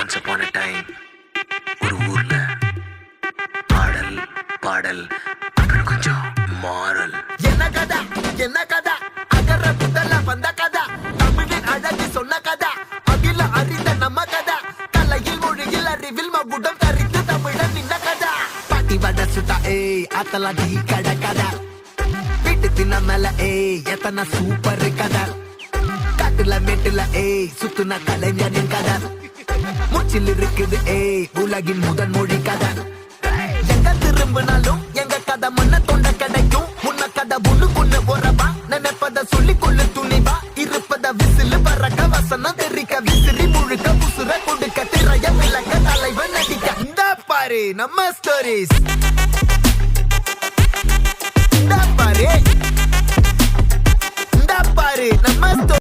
once upon a time ஒரு ஊர்ல ஆடல் பாடல் அப்புறம் கொஞ்சம் மாறல். என்ன கதை அகர புதல வந்த கதை, தமிழின் அழகு சொன்ன கதை, அகில அறிந்த நம்ம கதை, கலையில் மொழியில் அறிவில் மகுடம் தரித்து தமிழன் நின்ன கதை. பாட்டி வட சுட்டா அத்தலா டீ கடை கதை, வீட்டு தின்ன மேல எத்தனை சூப்பர் கதை, காட்டுல மேட்டுல சுத்துன கலைஞனின் கதை, மூச்சில் இருக்குது உலகின் முதன் மொழி கதை. எங்க திரும்பினாலும் எங்க கதை மண்ண தொண்ட கிடைக்கும், முன்ன கதை ஒண்ணு போறவா நினைப்பத சொல்லி கொள்ளு துணிவா, இருப்பத விசிலு பறக்க வசனம் தெரிக்க விசிறி முழுக்க புசுர கொடுக்க திரைய விளக்க தலைவன் நடிக்க. இந்த பாரு நம்ம ஸ்டோரிஸ், இந்த பாரு நம்ம